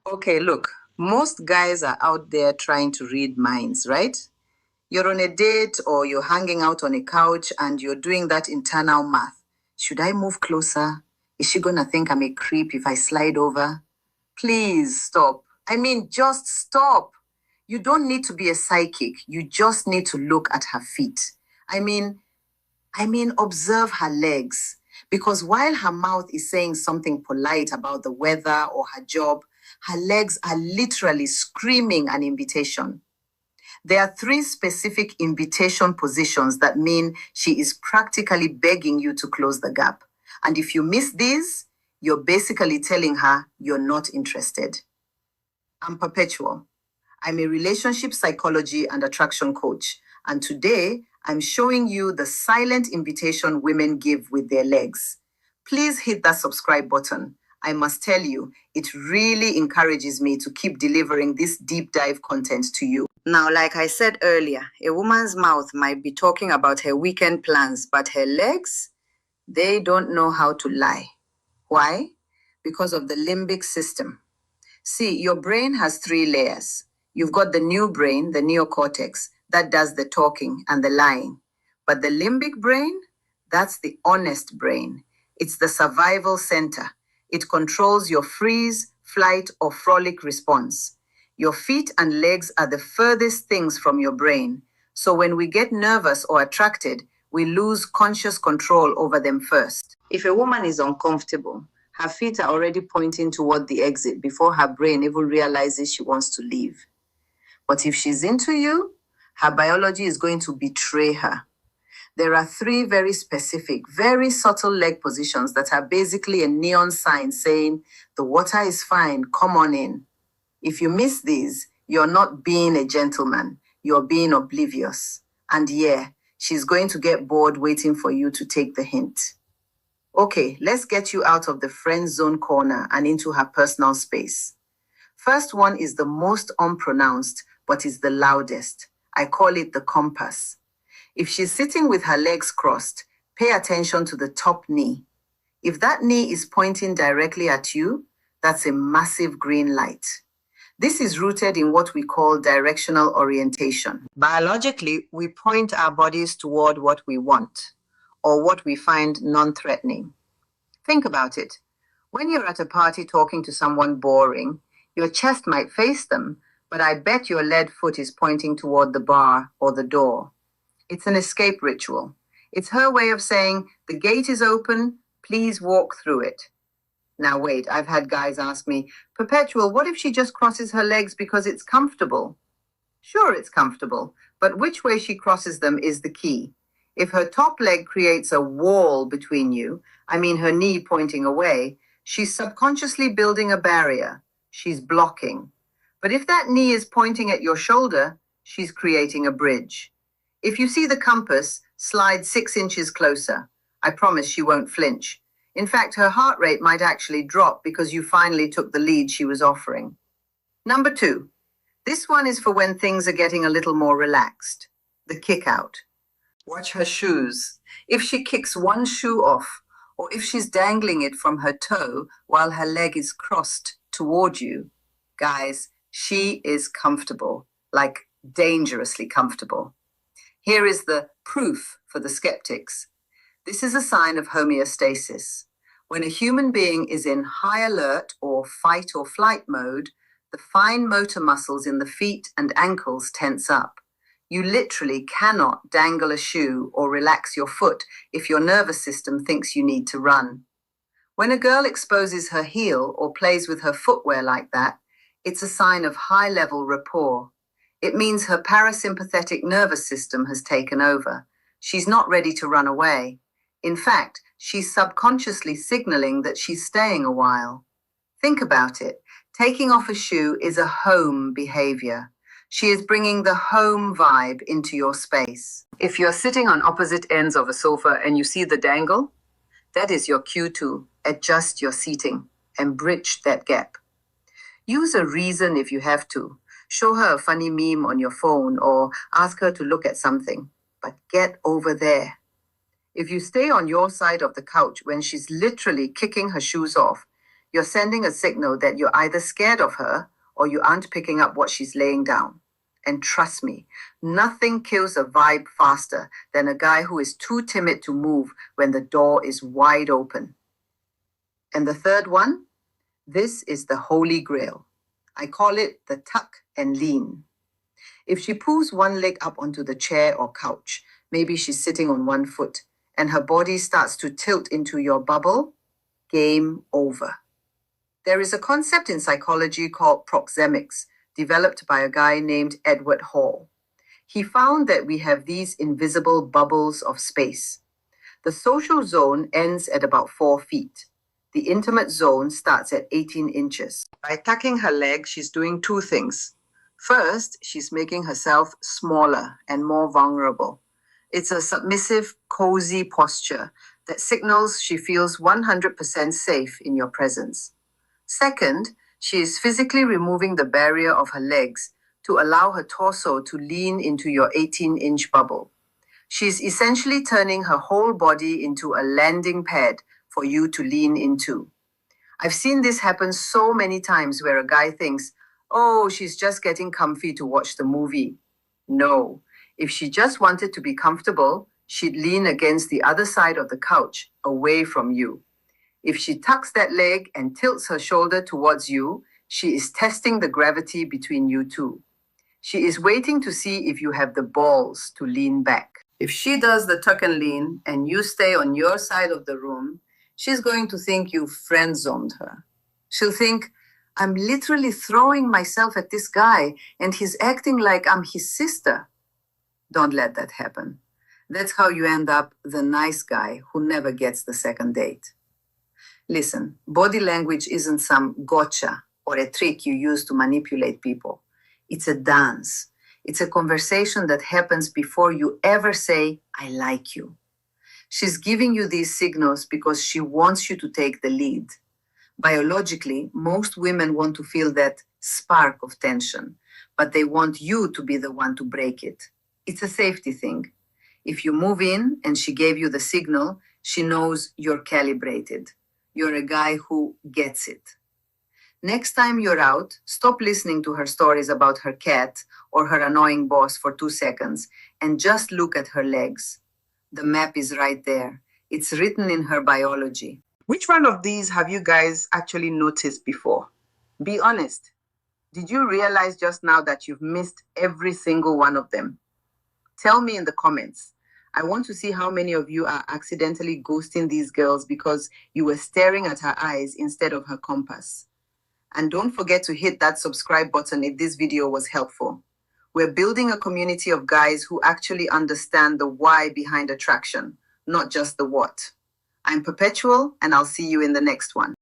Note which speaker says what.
Speaker 1: Okay, look, most guys are out there trying to read minds, right? You're on a date or you're hanging out on a couch and you're doing that internal math. Should I move closer? Is she gonna think I'm a creep if I slide over? Please stop. I mean, just stop. You don't need to be a psychic. You just need to look at her feet. I mean, observe her legs. Because while her mouth is saying something polite about the weather or her job, her legs are literally screaming an invitation. There are three specific invitation positions that mean she is practically begging you to close the gap. And if you miss these, you're basically telling her you're not interested. I'm Perpetual. I'm a relationship psychology and attraction coach. And today, I'm showing you the silent invitation women give with their legs. Please hit that subscribe button. I must tell you, it really encourages me to keep delivering this deep dive content to you. Now, like I said earlier, a woman's mouth might be talking about her weekend plans, but her legs, they don't know how to lie. Why? Because of the limbic system. See, your brain has three layers. You've got the new brain, the neocortex, that does the talking and the lying. But the limbic brain, that's the honest brain. It's the survival center. It controls your freeze, flight, or frolic response. Your feet and legs are the furthest things from your brain. So when we get nervous or attracted, we lose conscious control over them first. If a woman is uncomfortable, her feet are already pointing toward the exit before her brain even realizes she wants to leave. But if she's into you, her biology is going to betray her. There are three very specific, very subtle leg positions that are basically a neon sign saying, the water is fine, come on in. If you miss these, you're not being a gentleman, you're being oblivious. And yeah, she's going to get bored waiting for you to take the hint. Okay, let's get you out of the friend zone corner and into her personal space. First one is the most unpronounced, but is the loudest. I call it the compass. If she's sitting with her legs crossed, pay attention to the top knee. If that knee is pointing directly at you, that's a massive green light. This is rooted in what we call directional orientation. Biologically, we point our bodies toward what we want or what we find non-threatening. Think about it. When you're at a party talking to someone boring, your chest might face them, but I bet your lead foot is pointing toward the bar or the door. It's an escape ritual. It's her way of saying, the gate is open, please walk through it. Now wait, I've had guys ask me, Perpetual, what if she just crosses her legs because it's comfortable? Sure, it's comfortable, but which way she crosses them is the key. If her top leg creates a wall between you, I mean her knee pointing away, she's subconsciously building a barrier. She's blocking. But if that knee is pointing at your shoulder, she's creating a bridge. If you see the compass, slide 6 inches closer. I promise she won't flinch. In fact, her heart rate might actually drop because you finally took the lead she was offering. Number 2. This one is for when things are getting a little more relaxed. The kick out. Watch her shoes. If she kicks one shoe off, or if she's dangling it from her toe while her leg is crossed toward you, guys, she is comfortable, like dangerously comfortable. Here is the proof for the skeptics. This is a sign of homeostasis. When a human being is in high alert or fight or flight mode, the fine motor muscles in the feet and ankles tense up. You literally cannot dangle a shoe or relax your foot if your nervous system thinks you need to run. When a girl exposes her heel or plays with her footwear like that, it's a sign of high-level rapport. It means her parasympathetic nervous system has taken over. She's not ready to run away. In fact, she's subconsciously signaling that she's staying a while. Think about it. Taking off a shoe is a home behavior. She is bringing the home vibe into your space. If you're sitting on opposite ends of a sofa and you see the dangle, that is your cue to adjust your seating and bridge that gap. Use a reason if you have to. Show her a funny meme on your phone or ask her to look at something, but get over there. If you stay on your side of the couch when she's literally kicking her shoes off, You're sending a signal that you're either scared of her or you aren't picking up what she's laying down. And trust me, nothing kills a vibe faster than a guy who is too timid to move when the door is wide open. And the third one, this is the holy grail. I call it the tuck and lean. If she pulls one leg up onto the chair or couch, maybe she's sitting on one foot, and her body starts to tilt into your bubble, game over. There is a concept in psychology called proxemics, developed by a guy named Edward Hall. He found that we have these invisible bubbles of space. The social zone ends at about 4 feet. The intimate zone starts at 18 inches. By tucking her leg, she's doing two things. First, she's making herself smaller and more vulnerable. It's a submissive, cozy posture that signals she feels 100% safe in your presence. Second, she is physically removing the barrier of her legs to allow her torso to lean into your 18-inch bubble. She's essentially turning her whole body into a landing pad for you to lean into. I've seen this happen so many times where a guy thinks, oh, she's just getting comfy to watch the movie. No, if she just wanted to be comfortable, she'd lean against the other side of the couch, away from you. If she tucks that leg and tilts her shoulder towards you, she is testing the gravity between you two. She is waiting to see if you have the balls to lean back. If she does the tuck and lean and you stay on your side of the room, she's going to think you friend-zoned her. She'll think, I'm literally throwing myself at this guy and he's acting like I'm his sister. Don't let that happen. That's how you end up the nice guy who never gets the second date. Listen, body language isn't some gotcha or a trick you use to manipulate people. It's a dance. It's a conversation that happens before you ever say, I like you. She's giving you these signals because she wants you to take the lead. Biologically, most women want to feel that spark of tension, but they want you to be the one to break it. It's a safety thing. If you move in and she gave you the signal, she knows you're calibrated. You're a guy who gets it. Next time you're out, stop listening to her stories about her cat or her annoying boss for 2 seconds and just look at her legs. The map is right there. It's written in her biology. Which one of these have you guys actually noticed before? Be honest. Did you realize just now that you've missed every single one of them? Tell me in the comments. I want to see how many of you are accidentally ghosting these girls because you were staring at her eyes instead of her compass. And don't forget to hit that subscribe button if this video was helpful. We're building a community of guys who actually understand the why behind attraction, not just the what. I'm Perpetual, and I'll see you in the next one.